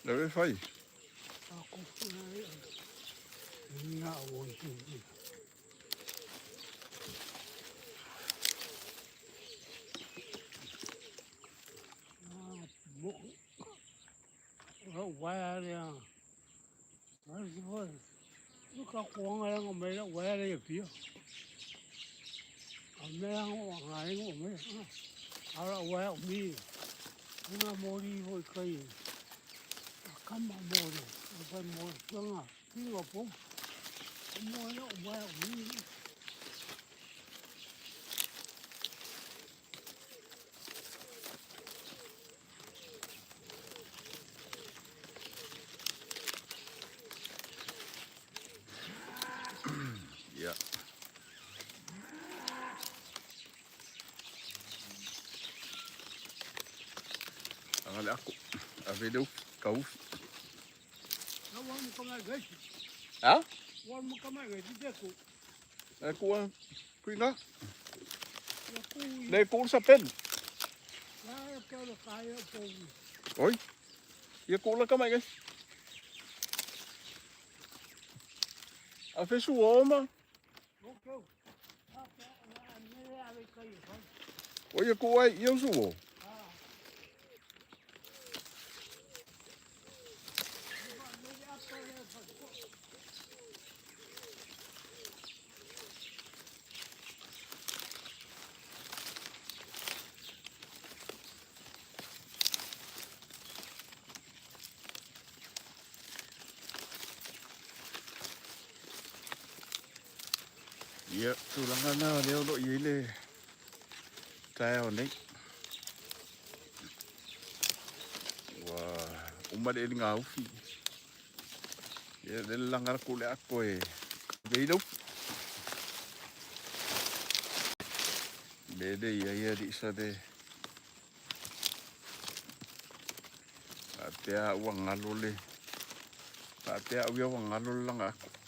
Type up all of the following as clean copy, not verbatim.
Lawe fai. Ako na nga awon siya. Waya ya. Mas bom. Nunca com ela no meio, waya ya pio. A meia no ngai no meio. Ara waya mi. Una mori voi kai. Kama mori. Apa mori nga. Pingo po. Mori waya mi. Ya. Angale ako. Ave deu kau. Awam kama gashi. Ha? Awam kama gashi deko. Aku kuinga. Ya ku. Nei ko sa pen. Ya pero kaya po. Oi. Ia ko la kamai guys. Ave su oma. Okay. Apa ne ave kai. Oi ko ai ia su. Iya, tulangan na leo do ile. Tayo ni. Wah, umad ini ngaufi. Ya, delangar kule ako eh. Beido. Bede ya di sade. Atia uang ngalole. Atia uang ngalol lang ako.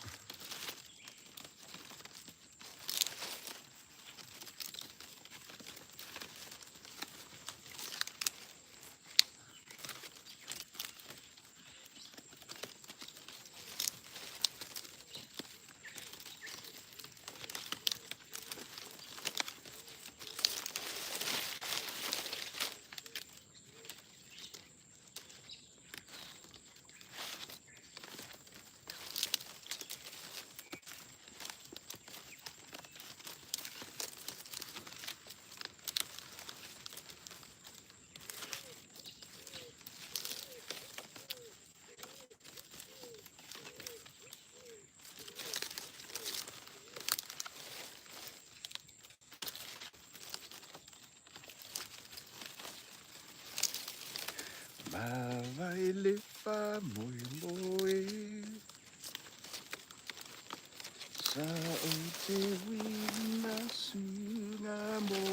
Vai levar moi sa o te wina sunga mo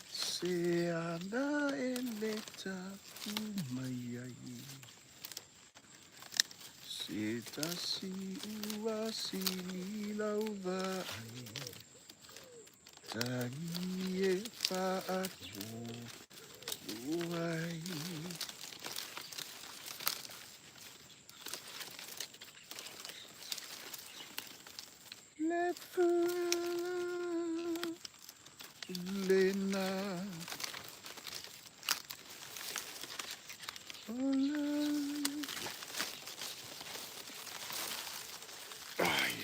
se ana e leta umai ai se tasi ua si lau vai tangi e whaatu uai lepu lena ola ai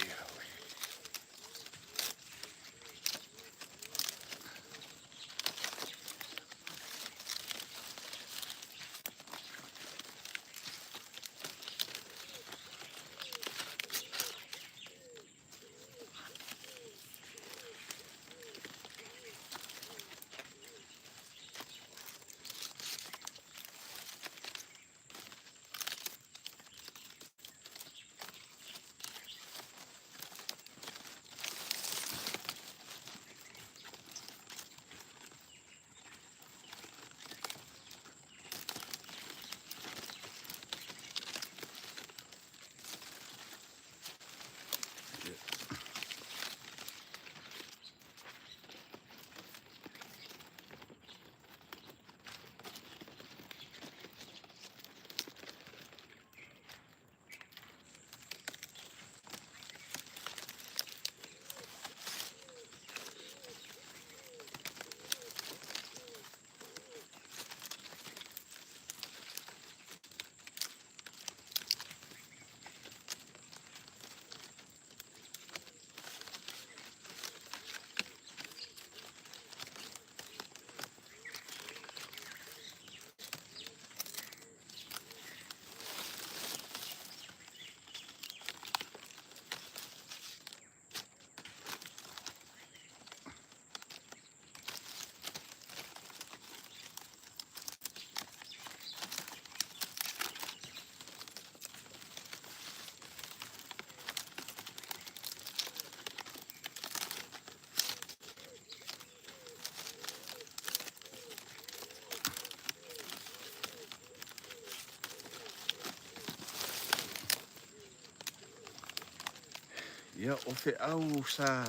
Ia o fe au sa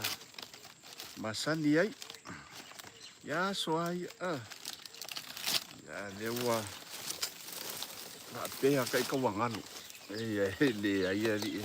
masani ai. Ia so ai ia leua na pea kai ka wangano. Ia le ai ali.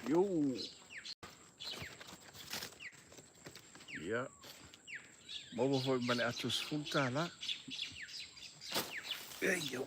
Yo. Ia. Mau foi mane atus funta la. Ei, yo,